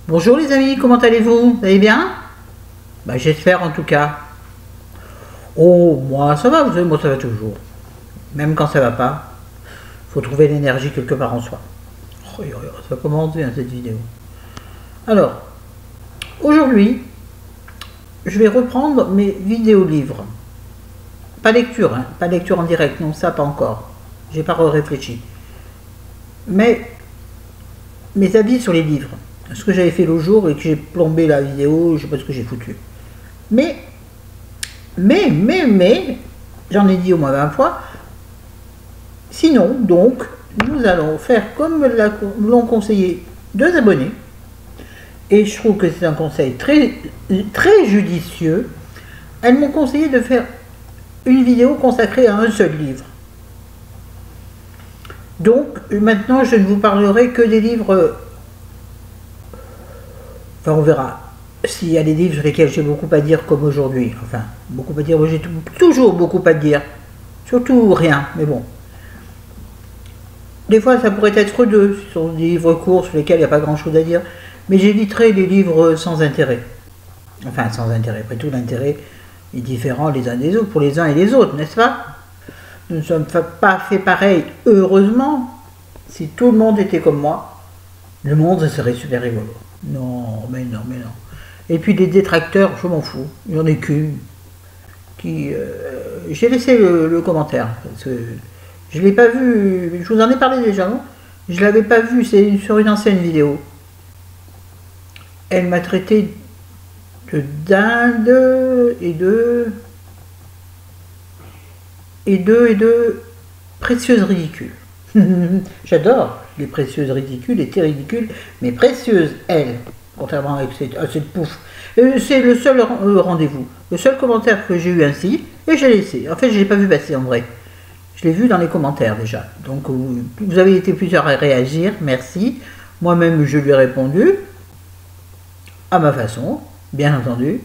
Bonjour les amis, comment allez-vous? Vous allez bien? J'espère en tout cas. Oh, moi ça va, vous savez, moi ça va toujours. Même quand ça va pas, faut trouver l'énergie quelque part en soi. Oh, ça commence bien cette vidéo. Alors, aujourd'hui, je vais reprendre mes vidéos livres. Pas lecture, hein, pas lecture en direct, non, ça pas encore. J'ai pas réfléchi. Mais mes avis sur les livres. Ce que j'avais fait l'autre jour et que j'ai plombé la vidéo, je sais pas ce que j'ai foutu. Mais, j'en ai dit au moins 20 fois. Sinon, donc, nous allons faire comme l'ont conseillé 2 abonnés. Et je trouve que c'est un conseil très, très judicieux. Elles m'ont conseillé de faire une vidéo consacrée à un seul livre. Donc, maintenant, je ne vous parlerai que des livres. Enfin, on verra. S'il y a des livres sur lesquels j'ai beaucoup à dire, comme aujourd'hui. Enfin, beaucoup à dire, moi j'ai toujours beaucoup à dire. Surtout rien, mais bon. Des fois, ça pourrait être deux. Ce sont des livres courts sur lesquels il n'y a pas grand-chose à dire. Mais j'éviterai les livres sans intérêt. Enfin, sans intérêt. Après tout, l'intérêt est différent les uns des autres, pour les uns et les autres, n'est-ce pas? Nous ne sommes pas fait pareil, heureusement. Si tout le monde était comme moi, le monde serait super rigolo. Non, mais non, mais non. Et puis les détracteurs, je m'en fous. Il n'y en a qu'une. J'ai laissé le commentaire. Parce que je ne l'ai pas vu. Je vous en ai parlé déjà, non? Je ne l'avais pas vu, c'est sur une ancienne vidéo. Elle m'a traité de dinde et de précieuses ridicules. J'adore les précieuses ridicules, les très ridicules, mais précieuses, elle, contrairement à cette pouffe. C'est le seul rendez-vous, le seul commentaire que j'ai eu ainsi, et j'ai laissé. En fait, je ne l'ai pas vu passer en vrai. Je l'ai vu dans les commentaires déjà. Donc, vous avez été plusieurs à réagir, merci. Moi-même, je lui ai répondu, à ma façon, bien entendu.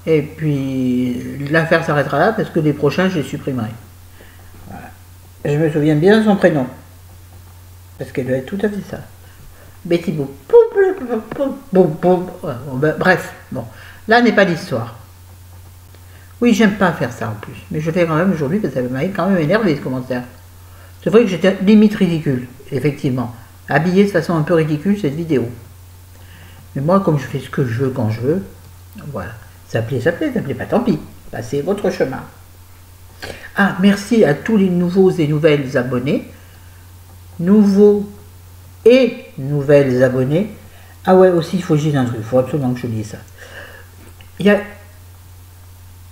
Et puis, l'affaire s'arrêtera là, parce que les prochains, je les supprimerai. Voilà. Et je me souviens bien de son prénom. Parce qu'elle doit être tout à fait ça. Betty Boo. Bref, bon. Là n'est pas l'histoire. Oui, j'aime pas faire ça en plus. Mais je le fais quand même aujourd'hui parce que ça m'avait quand même énervé ce commentaire. C'est vrai que j'étais limite ridicule, effectivement. Habillée de façon un peu ridicule cette vidéo. Mais moi, comme je fais ce que je veux quand je veux, voilà. Ça plaît, pas, tant pis. Passez votre chemin. Ah, merci à tous les nouveaux et nouvelles abonnés. Nouveaux et nouvelles abonnés. Ah ouais, aussi, il faut que je dise un truc. Il faut absolument que je dise ça. Il y a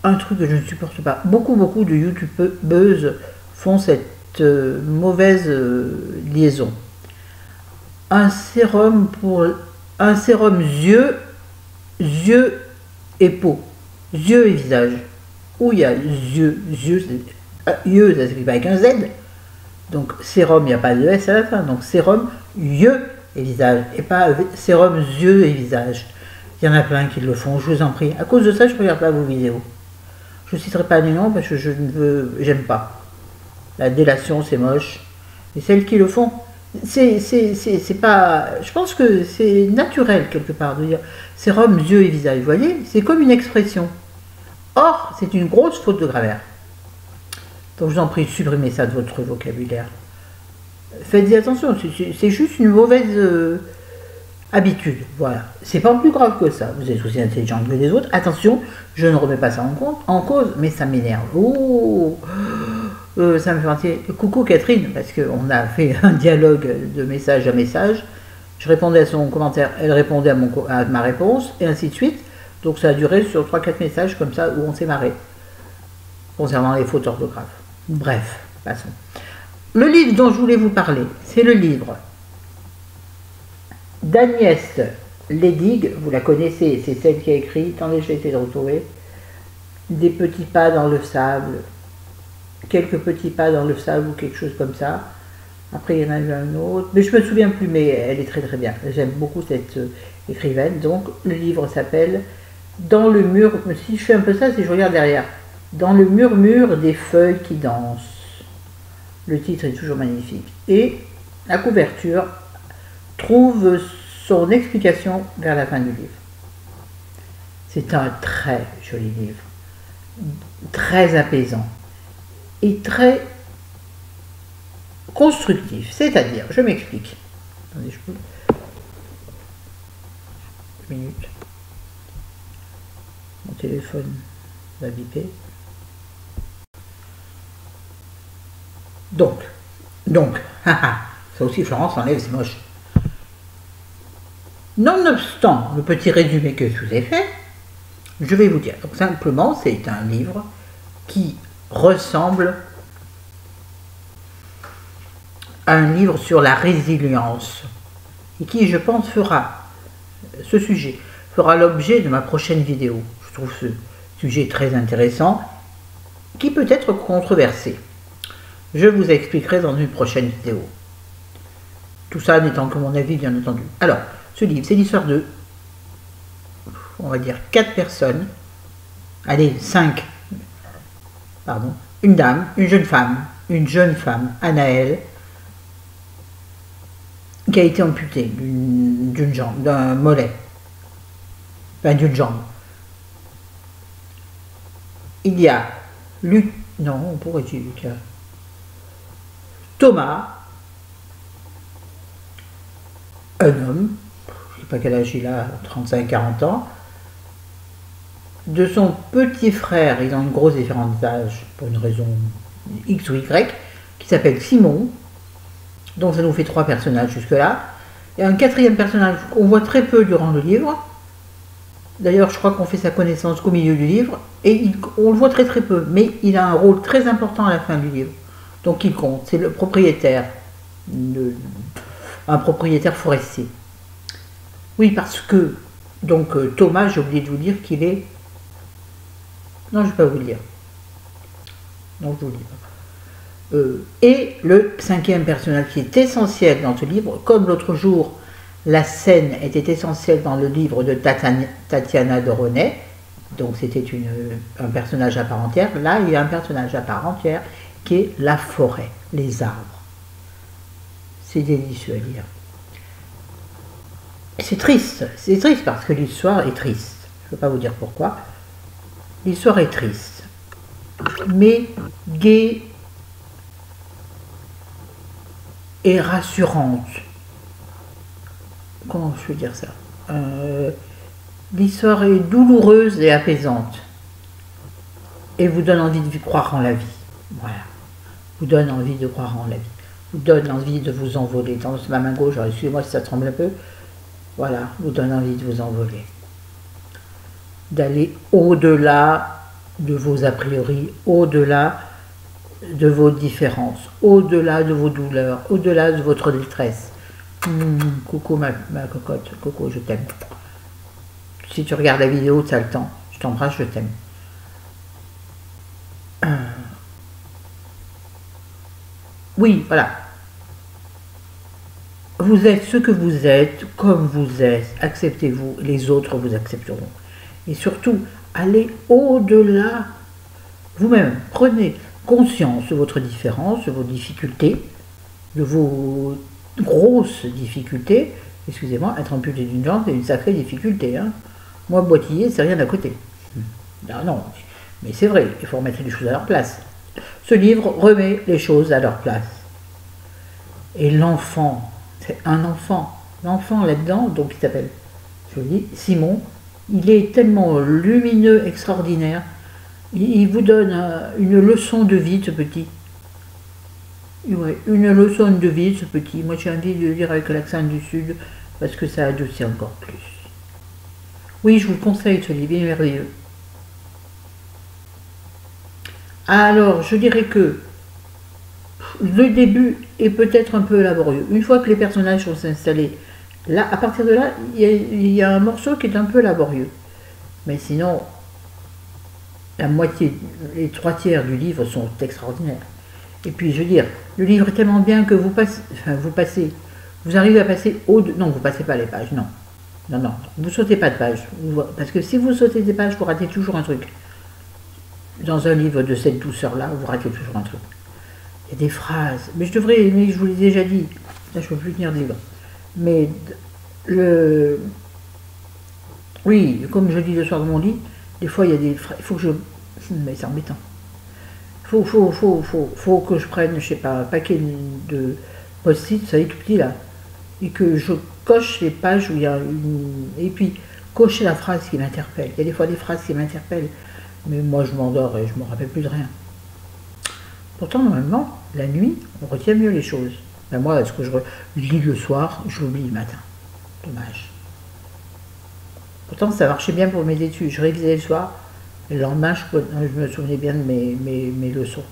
un truc que je ne supporte pas. Beaucoup de youtubeuses font cette mauvaise liaison. Un sérum yeux et peau. Yeux et visage. Où il y a yeux, ça s'écrit pas avec un Z. Donc sérum, il n'y a pas de S à la fin. Donc sérum, yeux et visage. Et pas sérum, yeux et visage. Il y en a plein qui le font, je vous en prie. À cause de ça, je ne regarde pas vos vidéos. Je ne citerai pas les noms parce que j'aime pas. La délation, c'est moche. Et celles qui le font, c'est pas... Je pense que c'est naturel quelque part de dire sérum, yeux et visage. Vous voyez, c'est comme une expression. Or, c'est une grosse faute de grammaire. Donc je vous en prie, supprimez ça de votre vocabulaire. Faites-y attention, c'est juste une mauvaise habitude. Voilà. C'est pas plus grave que ça. Vous êtes aussi intelligent que les autres. Attention, je ne remets pas ça en cause, mais ça m'énerve. Oh, ça me fait penser. Coucou Catherine, parce qu'on a fait un dialogue de message à message. Je répondais à son commentaire, elle répondait à ma réponse, et ainsi de suite. Donc ça a duré sur 3-4 messages comme ça où on s'est marré. Concernant les fautes d'orthographe. Bref, passons. Le livre dont je voulais vous parler, c'est le livre d'Agnès Ledig, vous la connaissez, c'est celle qui a écrit, attendez, je vais essayer de retrouver, des petits pas dans le sable, quelques petits pas dans le sable ou quelque chose comme ça. Après, il y en a eu un autre, mais je me souviens plus, mais elle est très très bien. J'aime beaucoup cette écrivaine. Donc, le livre s'appelle Dans le mur, si je fais un peu ça, si je regarde derrière, Dans le murmure des feuilles qui dansent. Le titre est toujours magnifique. Et la couverture trouve son explication vers la fin du livre. C'est un très joli livre, très apaisant et très constructif. C'est-à-dire, je m'explique. Attendez, je peux... Une minute. Mon téléphone va biper. Donc, ça aussi Florence enlève, c'est moche. Nonobstant le petit résumé que je vous ai fait, je vais vous dire. Donc simplement, c'est un livre qui ressemble à un livre sur la résilience et qui, je pense, ce sujet fera l'objet de ma prochaine vidéo. Je trouve ce sujet très intéressant, qui peut être controversé. Je vous expliquerai dans une prochaine vidéo. Tout ça n'étant que mon avis, bien entendu. Alors, ce livre, c'est l'histoire de, on va dire, 4 personnes, allez, 5, pardon, une dame, une jeune femme, Anaëlle, qui a été amputée d'une jambe, d'un mollet, enfin d'une jambe. Il y a non, pourquoi tu dis Lucas? Thomas, un homme, je ne sais pas quel âge il a, 35-40 ans, de son petit frère, ils ont une grosse différence d'âge pour une raison X ou Y, qui s'appelle Simon, donc ça nous fait 3 personnages jusque-là, et un 4e personnage qu'on voit très peu durant le livre. D'ailleurs, je crois qu'on fait sa connaissance qu'au milieu du livre, et on le voit très peu, mais il a un rôle très important à la fin du livre. Donc il compte, c'est le propriétaire, un propriétaire forestier. Oui, parce que, donc Thomas, j'ai oublié de vous dire qu'il est... Non, je ne vais pas vous le dire. Non, je vous le dis pas. Et le 5e personnage qui est essentiel dans ce livre, comme l'autre jour, la scène était essentielle dans le livre de Tatiana de René, donc c'était un personnage à part entière. Là, il y a un personnage à part entière qui est la forêt, les arbres. C'est délicieux à lire. C'est triste parce que l'histoire est triste. Je ne peux pas vous dire pourquoi. L'histoire est triste, mais gaie et rassurante. Comment je peux dire ça? L'histoire est douloureuse et apaisante et vous donne envie de croire en la vie. Voilà. Vous donne envie de croire en la vie. Vous donne envie de vous envoler. Dans ma main gauche, excusez-moi si ça tremble un peu. Voilà, vous donne envie de vous envoler. D'aller au-delà de vos a priori, au-delà de vos différences, au-delà de vos douleurs, au-delà de votre détresse. Coucou ma cocotte, Coco, je t'aime. Si tu regardes la vidéo, tu as le temps. Je t'embrasse, je t'aime. Oui, voilà. Vous êtes ce que vous êtes, comme vous êtes. Acceptez-vous, les autres vous accepteront. Et surtout, allez au-delà. Vous-même, prenez conscience de votre différence, de vos difficultés, de vos grosses difficultés. Excusez-moi, être amputé d'une jambe, c'est une sacrée difficulté. Hein. Moi, boitiller, c'est rien à côté. Non, mais c'est vrai, il faut remettre les choses à leur place. Ce livre remet les choses à leur place. Et l'enfant, c'est un enfant. L'enfant là-dedans, donc il s'appelle, je vous dis, Simon, il est tellement lumineux, extraordinaire. Il vous donne une leçon de vie, ce petit. Ouais, une leçon de vie, ce petit. Moi, j'ai envie de le dire avec l'accent du Sud, parce que ça adoucit encore plus. Oui, je vous conseille ce livre, il est merveilleux. Alors, je dirais que le début est peut-être un peu laborieux. Une fois que les personnages sont installés, là, à partir de là, il y a un morceau qui est un peu laborieux. Mais sinon, la moitié, les 3/4 du livre sont extraordinaires. Et puis, je veux dire, le livre est tellement bien que vous arrivez à passer non, vous passez pas les pages, non. Non, vous sautez pas de pages. Parce que si vous sautez des pages, vous ratez toujours un truc. Dans un livre de cette douceur-là, vous ratez toujours un truc. Il y a des phrases, mais je vous l'ai déjà dit, là je ne peux plus tenir de livre, mais le... Oui, comme je dis le soir dans mon lit, des fois il y a des... Il faut que je... Mais c'est embêtant. Faut que je prenne, je sais pas, un paquet de post-it, vous savez, tout petit là, et que je coche les pages où il y a une... Et puis, cocher la phrase qui m'interpelle. Il y a des fois des phrases qui m'interpellent, mais moi je m'endors et je me rappelle plus de rien. Pourtant, normalement, la nuit, on retient mieux les choses. Ben moi, ce que je lis le soir, je l'oublie le matin. Dommage. Pourtant, ça marchait bien pour mes études. Je révisais le soir, et le lendemain, je me souvenais bien de mes leçons.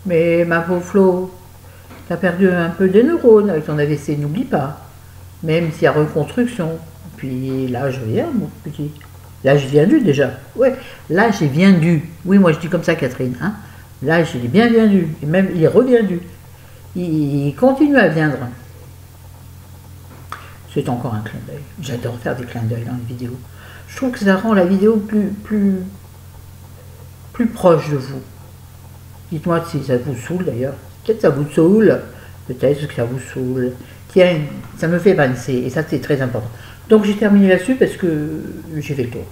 Mais ma pauvre Flo, t'as perdu un peu des neurones avec ton AVC, n'oublie pas. Même s'il y a reconstruction. Puis l'âge vient, mon petit. L'âge vient du déjà. Ouais, l'âge est bien dû. Oui, moi je dis comme ça, Catherine. Hein. L'âge, il est bien dû. Et même, il est revient dû. Il continue à viendre. C'est encore un clin d'œil. J'adore faire des clins d'œil dans les vidéos. Je trouve que ça rend la vidéo plus proche de vous. Dites-moi si ça vous saoule d'ailleurs. Peut-être ça vous saoule. Peut-être que ça vous saoule. Tiens, ça me fait penser. Et ça, c'est très important. Donc j'ai terminé là-dessus parce que j'ai fait le tour.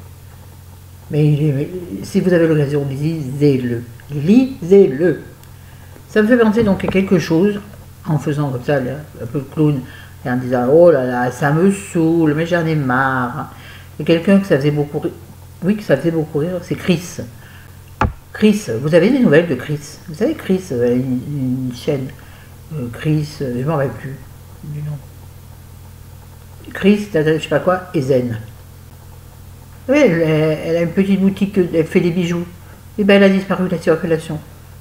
Mais si vous avez l'occasion, lisez-le. Lisez-le. Ça me fait penser donc à quelque chose, en faisant comme ça, un peu le clown, et en disant oh là là, ça me saoule, mais j'en ai marre. Et quelqu'un que ça faisait beaucoup rire, oui, que ça faisait beaucoup rire, c'est Chris. Chris, vous avez des nouvelles de Chris? Vous savez, Chris, une chaîne, Chris, je ne m'en rappelle plus du nom. Chris, je sais pas quoi, et Zen. Oui, elle a une petite boutique, elle fait des bijoux. Et bien elle a disparu de la circulation.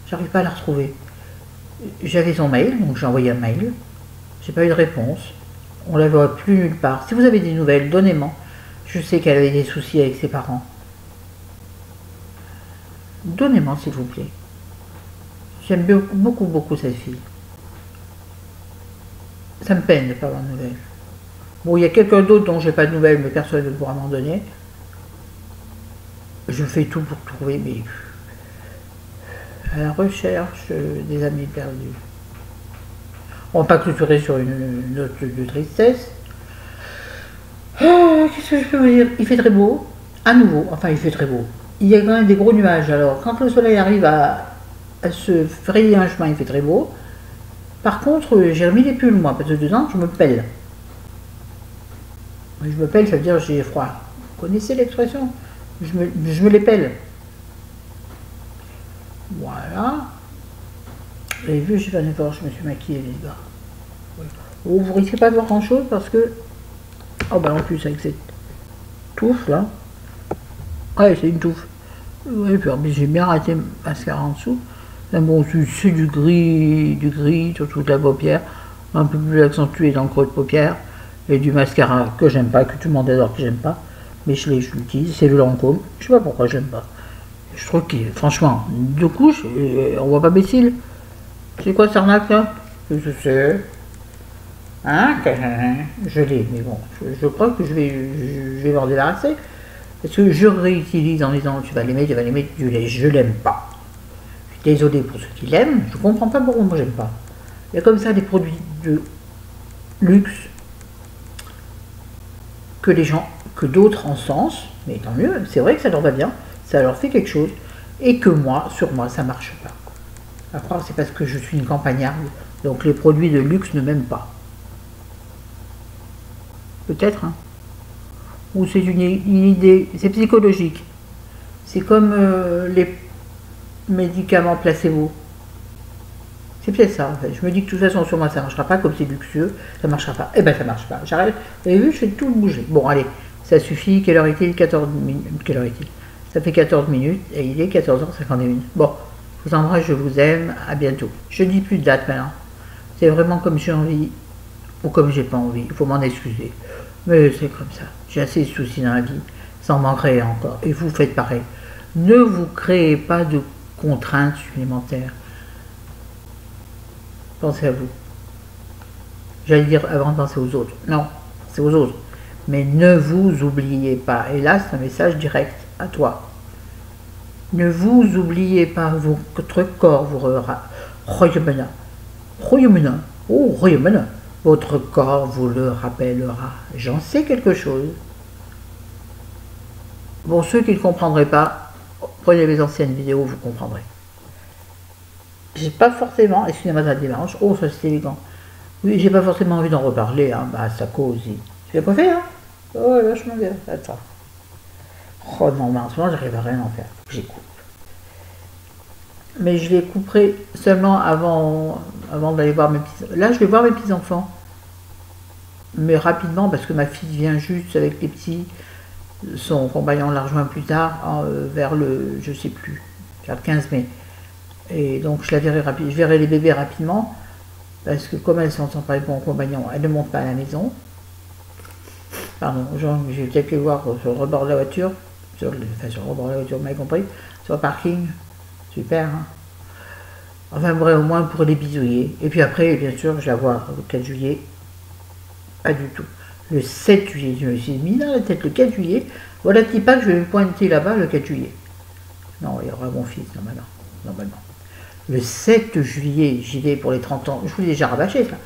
J'arrive pas à la retrouver. J'avais son mail, donc j'ai envoyé un mail. J'ai pas eu de réponse. On la voit plus nulle part. Si vous avez des nouvelles, donnez-moi. Je sais qu'elle avait des soucis avec ses parents. Donnez-moi, s'il vous plaît. J'aime beaucoup cette fille. Ça me peine de ne pas avoir de nouvelles. Bon, il y a quelqu'un d'autre dont j'ai pas de nouvelles, mais personne ne pourra m'en donner. Je fais tout pour trouver, mais à la recherche des amis perdus. On va pas clôturer sur une note de tristesse. Qu'est-ce que je peux vous dire? Il fait très beau, à nouveau, enfin il fait très beau. Il y a quand même des gros nuages, alors quand le soleil arrive à se frayer un chemin, il fait très beau. Par contre, j'ai remis les pulls, moi, parce que dedans, je me pèle. Je me pèle, ça veut dire j'ai froid. Vous connaissez l'expression? Je me les pèle. Voilà. Vous avez vu, j'ai fait un effort, je me suis maquillée, les gars. Oh, vous risquez pas de voir grand chose parce que... Oh bah en plus avec cette touffe là. Ouais, c'est une touffe. Ouais, puis j'ai bien raté le mascara en dessous. Mais bon, c'est du gris sur toute la paupière, un peu plus accentué dans le creux de paupière, et du mascara que j'aime pas, que tout le monde adore, que j'aime pas, mais je l'utilise, c'est le Lancôme. Je sais pas pourquoi j'aime pas. Je trouve que, franchement, 2 couches, on voit pas Bécile. C'est quoi cette arnaque là? Je sais. Hein? Je l'ai, mais bon, je crois que je vais m'en débarrasser. Parce que je réutilise en disant tu vas les mettre, du lait. Je l'aime pas. Je suis désolée pour ceux qui l'aiment, je comprends pas pourquoi moi j'aime pas. Il y a comme ça des produits de luxe que les gens, que d'autres encensent, mais tant mieux, c'est vrai que ça leur va bien, ça leur fait quelque chose, et que moi, sur moi, ça marche pas. À croire c'est parce que je suis une campagnarde, donc les produits de luxe ne m'aiment pas. Peut-être, hein. Ou c'est une idée, c'est psychologique. C'est comme les médicaments placebo. C'est peut-être ça en fait. Je me dis que de toute façon sur moi ça ne marchera pas, comme c'est luxueux, ça ne marchera pas. Eh ben ça ne marche pas. J'arrête. Vous avez vu, je fais tout bouger. Bon allez, ça suffit. Quelle heure est-il? 14 minutes. Quelle heure est-il? Ça fait 14 minutes et il est 14h51. Bon, je vous embrasse, je vous aime, à bientôt. Je ne dis plus de date maintenant. C'est vraiment comme j'ai envie ou comme j'ai pas envie. Il faut m'en excuser. Mais c'est comme ça. J'ai assez de soucis dans la vie. Ça en manquerait encore. Et vous faites pareil. Ne vous créez pas de contraintes supplémentaires. Pensez à vous. J'allais dire avant de penser aux autres. Non, c'est aux autres. Mais ne vous oubliez pas. Et là, c'est un message direct à toi. Ne vous oubliez pas. Votre corps vous rayonnera. Oh, rayonnera. Votre corps vous le rappellera. J'en sais quelque chose. Pour ceux qui ne comprendraient pas, prenez mes anciennes vidéos, vous comprendrez. J'ai pas forcément, excusez-moi de la démarche, oh ça c'est élégant. Oui, j'ai pas forcément envie d'en reparler, hein, bah ça cause. Tu l'as pas fait, hein? Oh, vachement bien, attends. Oh non, mais en ce moment j'arrive à rien en faire, j'ai coupe. Mais je les couperai seulement avant d'aller voir mes petits. Là je vais voir mes petits-enfants. Mais rapidement, parce que ma fille vient juste avec les petits. Son compagnon la rejoint plus tard, vers le, je sais plus, vers le 15 mai. Et donc je la verrai rapidement, je verrai les bébés rapidement, parce que comme elle s'entend pas avec mon compagnon, elle ne monte pas à la maison. Pardon, j'ai peut-être les voir sur le rebord de la voiture, sur le rebord de la voiture, vous m'avez compris, sur le parking, super. Hein, enfin bref, au moins pour les bisouiller. Et puis après, bien sûr, je vais la voir le 4 juillet, pas du tout. Le 7 juillet, je me suis mis dans la tête le 4 juillet, voilà petit pas que je vais me pointer là-bas le 4 juillet. Non, il y aura mon fils, normalement. Le 7 juillet, j'y vais pour les 30 ans, je vous l'ai déjà rabâché ça,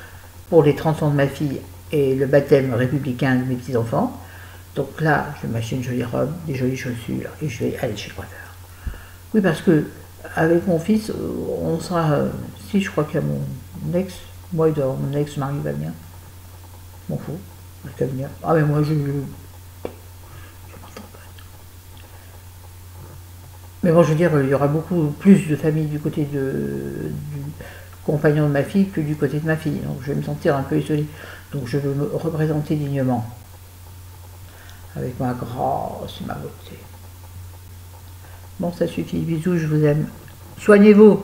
pour les 30 ans de ma fille et le baptême républicain de mes petits-enfants. Donc là, je vais m'acheter une jolie robe, des jolies chaussures, et je vais aller chez le coiffeur. Oui, parce que avec mon fils, on sera, si je crois qu'il y a mon ex, moi il dort, mon ex-mari va venir, m'en fous, il va venir. Ah mais moi je m'entends pas. Mais bon, je veux dire, il y aura beaucoup plus de familles du côté du compagnon de ma fille que du côté de ma fille. Donc je vais me sentir un peu isolée. Donc je veux me représenter dignement. Avec ma grâce et ma beauté. Bon, ça suffit. Bisous, je vous aime. Soignez-vous.